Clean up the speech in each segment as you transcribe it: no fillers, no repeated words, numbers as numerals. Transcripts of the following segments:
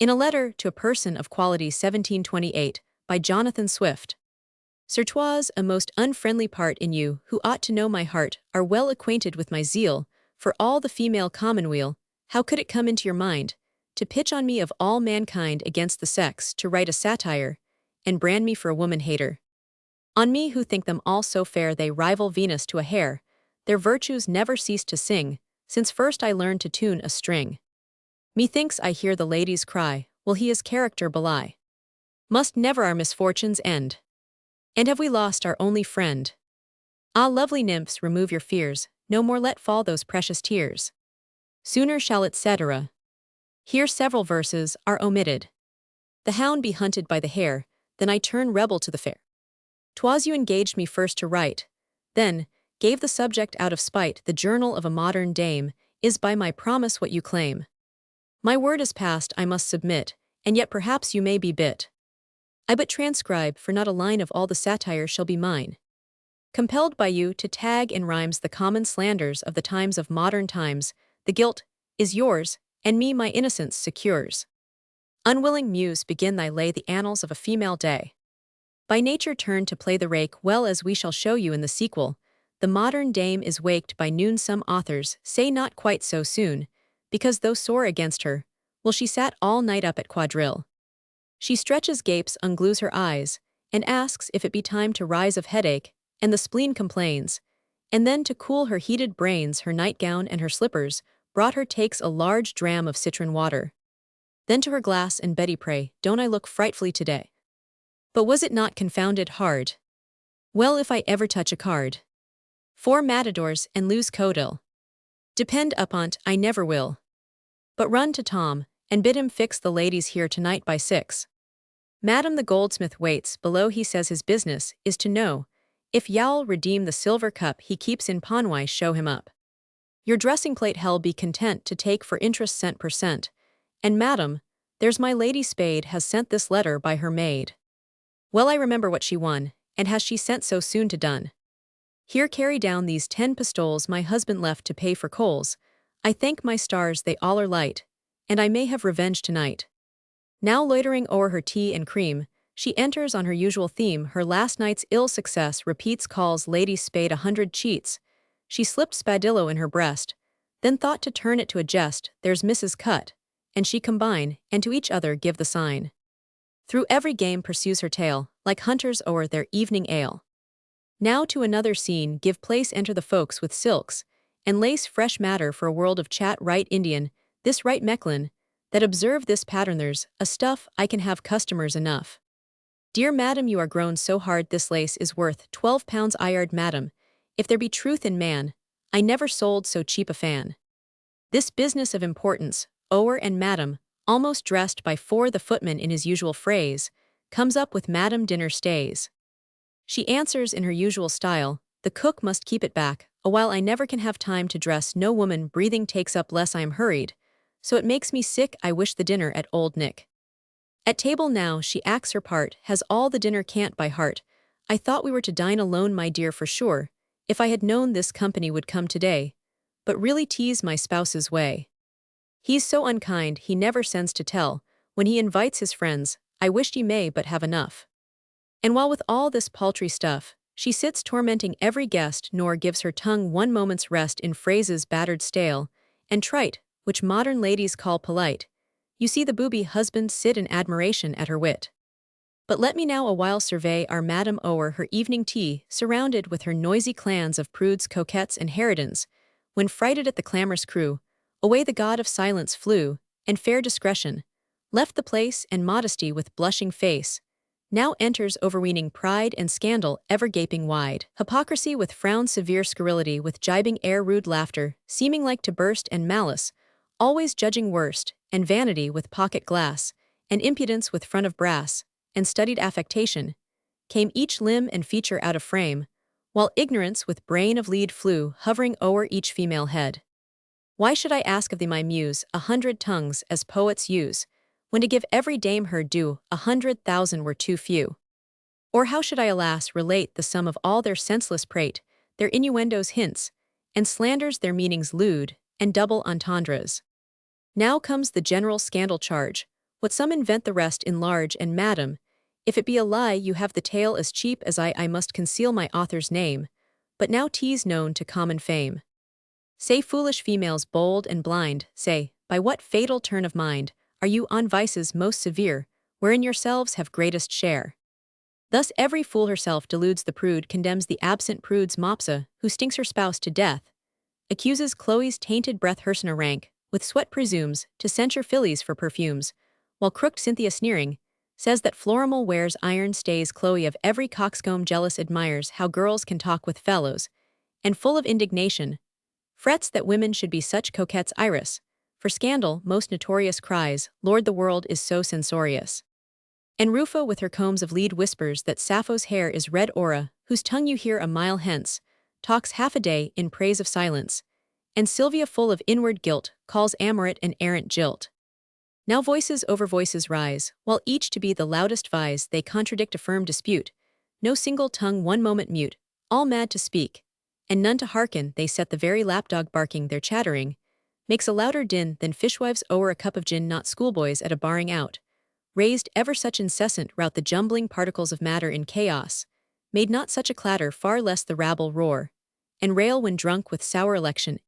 In a letter to a person of quality 1728 by Jonathan Swift. Certois, a most unfriendly part in you, who ought to know my heart, are well acquainted with my zeal, for all the female commonweal, how could it come into your mind, to pitch on me of all mankind against the sex, to write a satire, and brand me for a woman-hater? On me who think them all so fair they rival Venus to a hair, their virtues never cease to sing, since first I learned to tune a string. Methinks I hear the ladies cry, will he his character belie? Must never our misfortunes end? And have we lost our only friend? Ah, lovely nymphs, remove your fears, no more let fall those precious tears. Sooner shall etc. Here several verses are omitted. The hound be hunted by the hare, then I turn rebel to the fair. 'Twas you engaged me first to write, then gave the subject out of spite. The journal of a modern dame is by my promise what you claim. My word is past, I must submit, and yet perhaps you may be bit. I but transcribe, for not a line of all the satire shall be mine. Compelled by you to tag in rhymes the common slanders of the times of modern times, the guilt is yours, and me my innocence secures. Unwilling muse, begin thy lay the annals of a female day. By nature turned to play the rake, well as we shall show you in the sequel, the modern dame is waked by noon. Some authors say not quite so soon, because though sore against her, well she sat all night up at quadrille. She stretches gapes, unglues her eyes, and asks if it be time to rise of headache, and the spleen complains, and then to cool her heated brains her nightgown and her slippers brought her takes a large dram of citron water. Then to her glass and Betty, pray, don't I look frightfully today? But was it not confounded hard? Well, if I ever touch a card, 4 matadors and lose codil. Depend upon't, I never will. But run to Tom, and bid him fix the ladies here tonight by 6. Madam the goldsmith waits below, he says his business is to know if y'all redeem the silver cup he keeps in pawnwise. Show him up. Your dressing plate hell be content to take for interest cent per cent, and madam, there's my lady Spade has sent this letter by her maid. Well I remember what she won, and has she sent so soon to done. Here carry down these 10 pistoles my husband left to pay for coals. I thank my stars they all are light, and I may have revenge tonight. Now loitering o'er her tea and cream, she enters on her usual theme. Her last night's ill success repeats, calls Lady Spade 100 cheats. She slipped spadillo in her breast, then thought to turn it to a jest. There's Mrs. Cut, and she combine, and to each other give the sign. Through every game pursues her tale, like hunters o'er their evening ale. Now to another scene give place, enter the folks with silks, and lace fresh matter for a world of chat. Right Indian, this right Mechlin, that observe this pattern, there's a stuff I can have customers enough. Dear madam, you are grown so hard, this lace is worth 12 pounds a yard. Madam, if there be truth in man, I never sold so cheap a fan. This business of importance, o'er and madam, almost dressed by 4. The footman in his usual phrase, comes up with madam dinner stays. She answers in her usual style, the cook must keep it back, a while I never can have time to dress. No woman breathing takes up less, I am hurried, so it makes me sick. I wish the dinner at Old Nick. At table now she acts her part, has all the dinner cant by heart. I thought we were to dine alone, my dear, for sure, if I had known this company would come today, but really tease my spouse's way. He's so unkind, he never sends to tell, when he invites his friends, I wished ye may but have enough. And while with all this paltry stuff, she sits tormenting every guest, nor gives her tongue one moment's rest in phrases battered, stale, and trite, which modern ladies call polite. You see the booby husband sit in admiration at her wit. But let me now a while survey our madam o'er her evening tea, surrounded with her noisy clans of prudes, coquettes, and harridans, when frighted at the clamorous crew, away the god of silence flew, and fair discretion left the place, and modesty with blushing face now enters, overweening pride and scandal ever gaping wide. Hypocrisy with frown, severe scurrility with gibing air, rude laughter seeming like to burst, and malice always judging worst, and vanity with pocket glass, and impudence with front of brass, and studied affectation came each limb and feature out of frame, while ignorance with brain of lead flew hovering o'er each female head. Why should I ask of thee, my muse, 100 tongues as poets use, when to give every dame her due 100,000 were too few? Or how should I, alas, relate the sum of all their senseless prate, their innuendos, hints, and slanders, their meanings lewd, and double entendres? Now comes the general scandal charge, What some invent the rest enlarge, and madam, if it be a lie you have the tale as cheap as I must conceal my author's name, but now 'tis known to common fame. Say foolish females bold and blind, say, by what fatal turn of mind, are you on vices most severe, wherein yourselves have greatest share? Thus every fool herself deludes the prude, condemns the absent prude's mopsa, who stinks her spouse to death, accuses Chloe's tainted breath Herson rank, with sweat presumes, to censure fillies for perfumes, while crooked Cynthia sneering, says that Florimel wears iron stays. Chloe of every coxcomb jealous admires how girls can talk with fellows, and full of indignation, frets that women should be such coquettes. Iris, for scandal, most notorious, cries, Lord, the world is so censorious. And Rufo with her combs of lead whispers that Sappho's hair is red. Aura, whose tongue you hear a mile hence, talks half a day in praise of silence, and Sylvia full of inward guilt calls Amoret an errant jilt. Now voices over voices rise, while each to be the loudest vies, they contradict a firm dispute, no single tongue one moment mute, all mad to speak, and none to hearken. They set the very lapdog barking, their chattering makes a louder din than fishwives o'er a cup of gin, not schoolboys at a barring out, raised ever such incessant rout. The jumbling particles of matter in chaos made not such a clatter, far less the rabble roar and rail when drunk with sour election.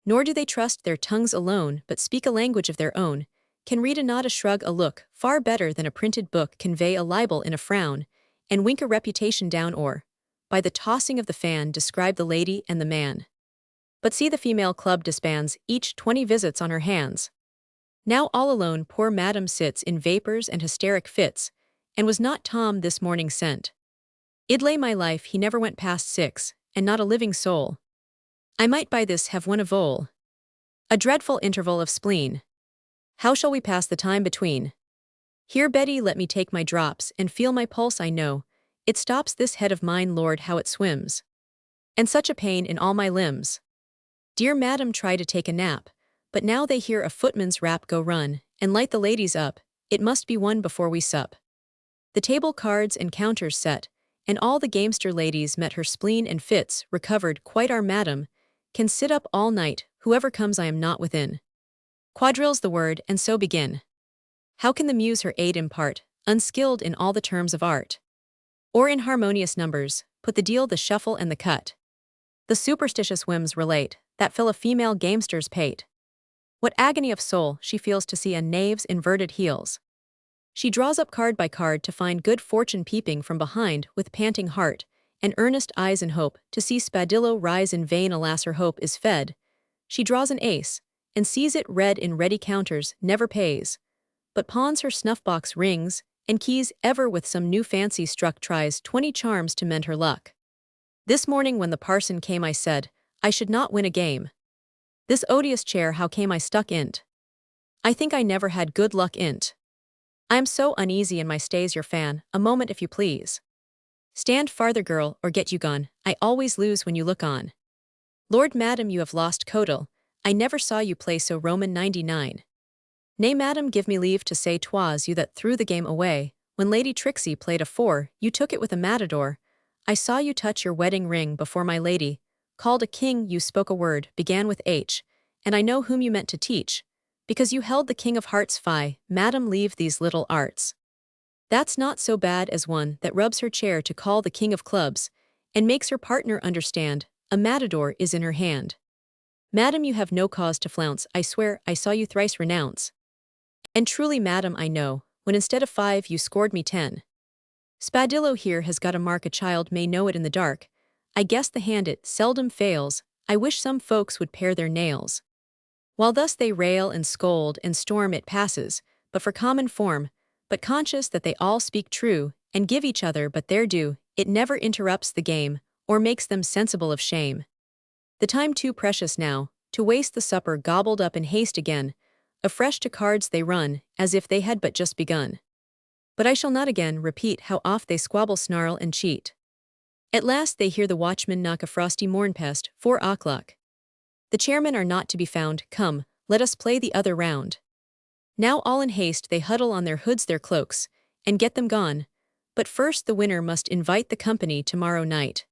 Nor do they trust their tongues alone, but speak a language of their own, can read a nod, a shrug, a look, far better than a printed book, convey a libel in a frown, and wink a reputation down, or, by the tossing of the fan, describe the lady and the man. But see, the female club disbands, each 20 visits on her hands. Now all alone poor madam sits in vapors and hysteric fits, and was not Tom this morning sent? I'd lay my life he never went past 6, and not a living soul. I might by this have won a vole. A dreadful interval of spleen. How shall we pass the time between? Here, Betty, let me take my drops, and feel my pulse. I know it stops this head of mine, Lord, how it swims. And such a pain in all my limbs. Dear madam, try to take a nap, but now they hear a footman's rap. Go run, and light the ladies up, it must be one before we sup. The table cards and counters set, and all the gamester ladies met. Her spleen and fits recovered quite. Our madam can sit up all night, whoever comes I am not within. Quadrille's the word, and so begin. How can the muse her aid impart, unskilled in all the terms of art? Or in harmonious numbers, put the deal, the shuffle, and the cut? The superstitious whims relate, that fill a female gamester's pate. What agony of soul she feels to see a knave's inverted heels. She draws up card by card to find good fortune peeping from behind with panting heart, and earnest eyes in hope to see Spadillo rise in vain. Alas, her hope is fed. She draws an ace, and sees it read in ready counters, never pays, but pawns her snuff-box, rings, and keys, ever with some new fancy struck, tries 20 charms to mend her luck. This morning when the parson came I said, I should not win a game. This odious chair how came I stuck in't? I think I never had good luck in't. I am so uneasy in my stays. Your fan, a moment if you please. Stand farther, girl, or get you gone, I always lose when you look on. Lord, madam, you have lost Codal, I never saw you play so. Roman 99. Nay, madam, give me leave to say 'twas you that threw the game away, when Lady Trixie played a 4, you took it with a matador. I saw you touch your wedding ring before my lady, called a king, you spoke a word, began with H, and I know whom you meant to teach, because you held the king of hearts. Fie, madam, leave these little arts. That's not so bad as one that rubs her chair to call the king of clubs, and makes her partner understand a matador is in her hand. Madam, you have no cause to flounce, I swear I saw you thrice renounce. And truly, madam, I know, when instead of 5 you scored me 10. Spadillo here has got a mark, a child may know it in the dark. I guess the hand it seldom fails, I wish some folks would pare their nails. While thus they rail and scold and storm, it passes, but for common form, but conscious that they all speak true, and give each other but their due, it never interrupts the game, or makes them sensible of shame. The time too precious now, to waste the supper gobbled up in haste again, afresh to cards they run, as if they had but just begun. But I shall not again repeat how oft they squabble, snarl, and cheat. At last they hear the watchman knock a frosty mornpest, 4 o'clock. The chairmen are not to be found, come, let us play the other round. Now all in haste they huddle on their hoods, their cloaks, and get them gone, but first the winner must invite the company tomorrow night.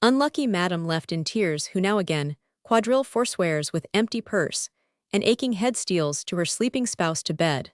Unlucky madam left in tears, who now again, quadrille forswears with empty purse, and aching head steals to her sleeping spouse to bed.